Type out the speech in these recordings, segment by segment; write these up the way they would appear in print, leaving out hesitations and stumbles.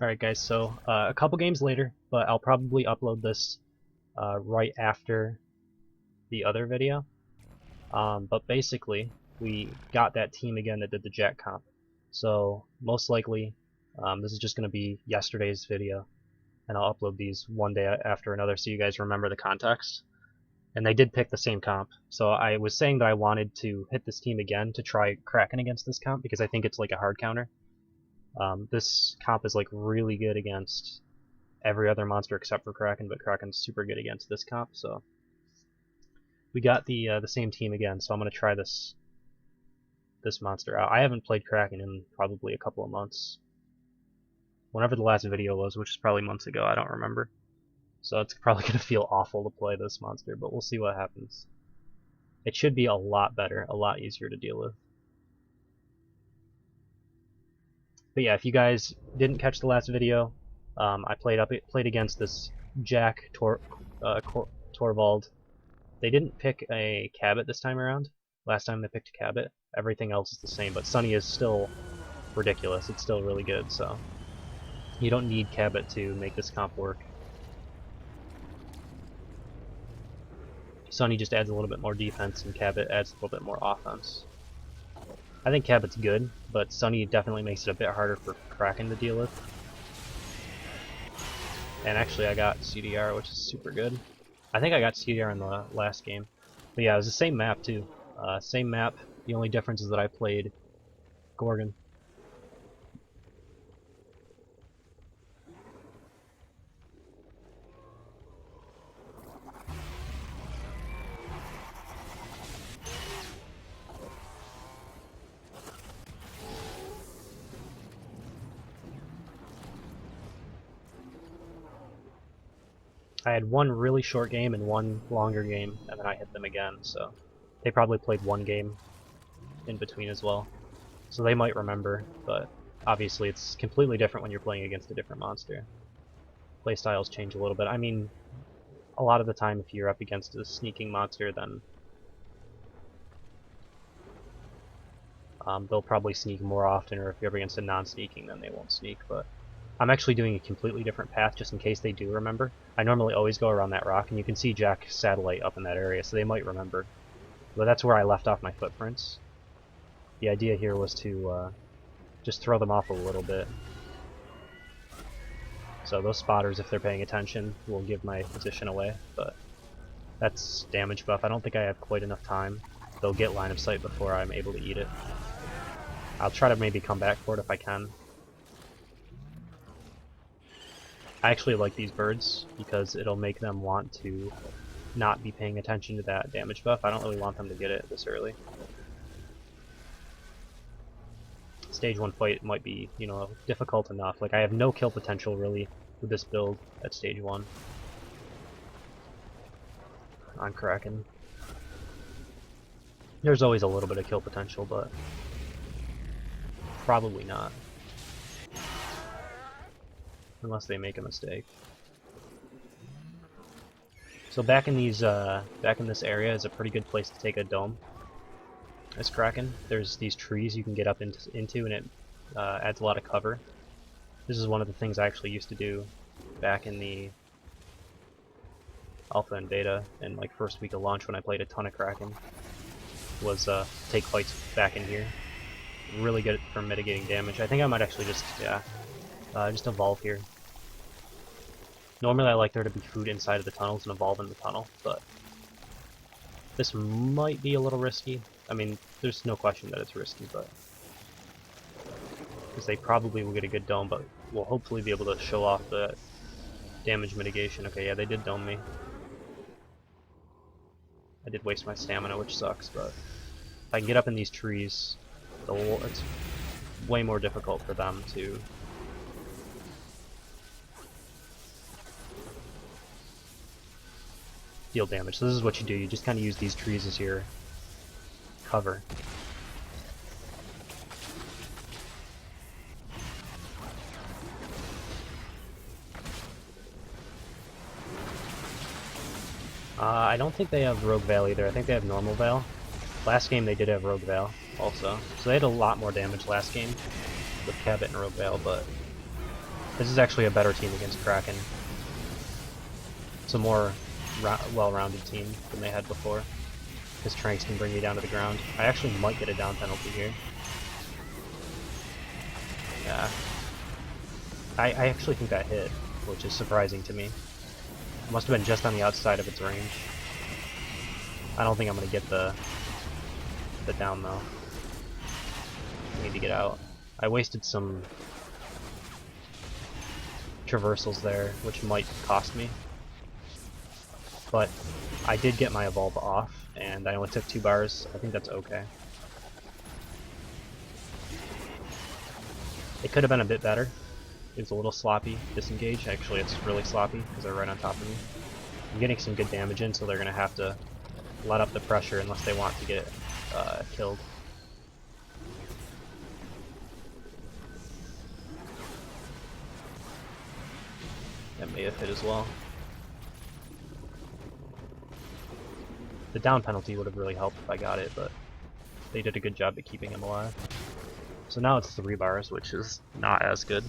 Alright guys, so a couple games later, but I'll probably upload this right after the other video. But basically, we got that team again that did the Jack comp. So most likely, this is just going to be yesterday's video, and I'll upload these one day after another so you guys remember the context. And they did pick the same comp, so I was saying that I wanted to hit this team again to try Kraken against this comp because I think it's like a hard counter. This comp is like really good against every other monster except for Kraken, but Kraken's super good against this comp, so we got the same team again, so I'm gonna try this monster out. I haven't played Kraken in probably a couple of months. Whenever the last video was, which is probably months ago, I don't remember. So it's probably gonna feel awful to play this monster, but we'll see what happens. It should be a lot better, a lot easier to deal with. But yeah, if you guys didn't catch the last video, I played against this Jack Torvald. They didn't pick a Cabot this time around. Last time they picked a Cabot. Everything else is the same, but Sunny is still ridiculous. It's still really good, so you don't need Cabot to make this comp work. Sunny just adds a little bit more defense, and Cabot adds a little bit more offense. I think Cabot's good, but Sunny definitely makes it a bit harder for Kraken to deal with. And actually I got CDR, which is super good. I think I got CDR in the last game. But yeah, it was the same map too. Same map, the only difference is that I played Gorgon. I had one really short game and one longer game, and then I hit them again, so they probably played one game in between as well. So they might remember, but obviously it's completely different when you're playing against a different monster. Playstyles change a little bit. I mean, a lot of the time if you're up against a sneaking monster, then they'll probably sneak more often, or if you're up against a non-sneaking, then they won't sneak, but I'm actually doing a completely different path just in case they do remember. I normally always go around that rock, and you can see Jack's satellite up in that area, so they might remember. But that's where I left off my footprints. The idea here was to just throw them off a little bit. So those spotters, if they're paying attention, will give my position away, but that's damage buff. I don't think I have quite enough time. They'll get line of sight before I'm able to eat it. I'll try to maybe come back for it if I can. I actually like these birds because it'll make them want to not be paying attention to that damage buff. I don't really want them to get it this early. Stage 1 fight might be, you know, difficult enough. Like, I have no kill potential really with this build at stage 1 on Kraken. There's always a little bit of kill potential, but probably not. Unless they make a mistake. So back in this area is a pretty good place to take a dome. As Kraken, there's these trees you can get up into, and it adds a lot of cover. This is one of the things I actually used to do back in the alpha and beta and like first week of launch when I played a ton of Kraken. Was take fights back in here. Really good for mitigating damage. I think I might actually just just evolve here. Normally I like there to be food inside of the tunnels and evolve in the tunnel, but this might be a little risky. I mean, there's no question that it's risky, but because they probably will get a good dome, but we'll hopefully be able to show off the damage mitigation. Okay, yeah, they did dome me. I did waste my stamina, which sucks, but if I can get up in these trees, it's way more difficult for them to deal damage. So this is what you do, you just kind of use these trees as your cover. I don't think they have Rogue Veil either, I think they have normal Veil. Last game they did have Rogue Veil also, so they had a lot more damage last game with Cabot and Rogue Veil, but This is actually a better team against Kraken. It's a more well-rounded team than they had before. His Tranks can bring you down to the ground. I actually might get a down penalty here. Yeah. I actually think that hit, which is surprising to me. It must have been just on the outside of its range. I don't think I'm going to get the down though. I need to get out. I wasted some traversals there, which might cost me. But I did get my evolve off, and I only took 2 bars. I think that's okay. It could have been a bit better. It was a little sloppy disengage. Actually, it's really sloppy because they're right on top of me. I'm getting some good damage in, so they're going to have to let up the pressure unless they want to get killed. That may have hit as well. The down penalty would have really helped if I got it, but they did a good job at keeping him alive. So now it's 3 bars, which is not as good.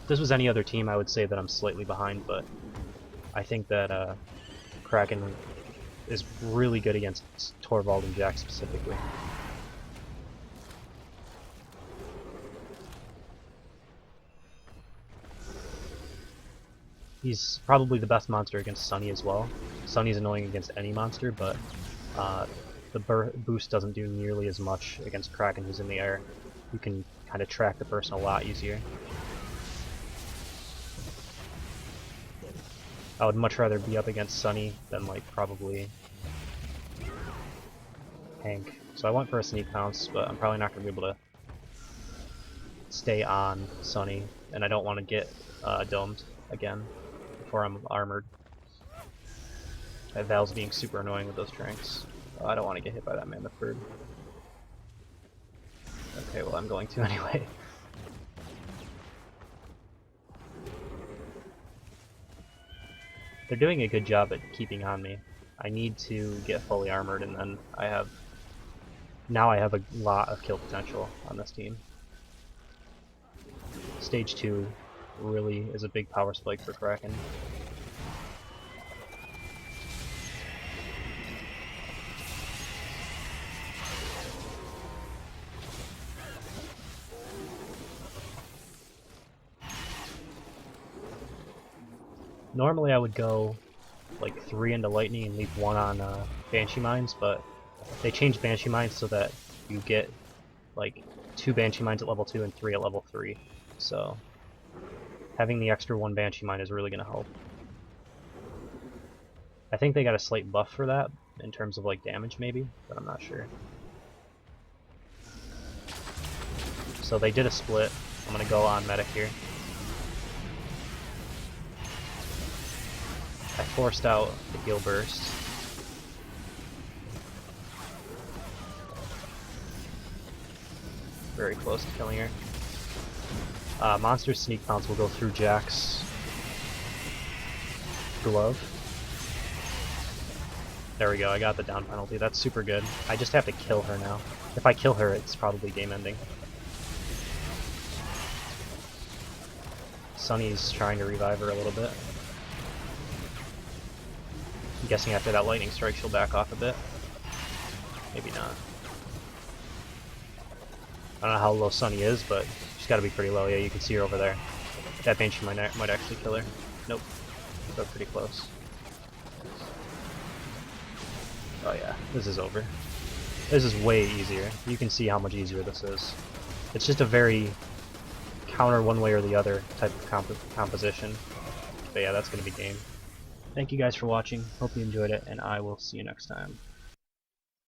If this was any other team, I would say that I'm slightly behind, but I think that Kraken is really good against Torvald and Jack specifically. He's probably the best monster against Sunny as well. Sunny's annoying against any monster, but the boost doesn't do nearly as much against Kraken, who's in the air. You can kind of track the person a lot easier. I would much rather be up against Sunny than like probably Hank. So I went for a sneak pounce, but I'm probably not going to be able to stay on Sunny, and I don't want to get domed again before I'm armored. That Val's being super annoying with those Tranks. I don't want to get hit by that Mammoth Bird. Okay, well I'm going to anyway. They're doing a good job at keeping on me. I need to get fully armored, and then now I have a lot of kill potential on this team. Stage 2 really is a big power spike for Kraken. Normally I would go like 3 into Lightning and leave 1 on Banshee Mines, but they changed Banshee Mines so that you get like 2 Banshee Mines at level 2 and 3 at level 3. So having the extra 1 Banshee Mine is really going to help. I think they got a slight buff for that in terms of like damage maybe, but I'm not sure. So they did a split. I'm going to go on medic here. I forced out the heal burst. Very close to killing her. Monster Sneak Pounce will go through Jack's glove. There we go, I got the down penalty. That's super good. I just have to kill her now. If I kill her, it's probably game ending. Sunny's trying to revive her a little bit. I'm guessing after that lightning strike she'll back off a bit. Maybe not. I don't know how low Sunny is, but she's got to be pretty low. Yeah, you can see her over there. That Banshee might actually kill her. Nope. So pretty close. Oh yeah, this is over. This is way easier. You can see how much easier this is. It's just a very counter one way or the other type of composition. But yeah, that's going to be game. Thank you guys for watching. Hope you enjoyed it, and I will see you next time.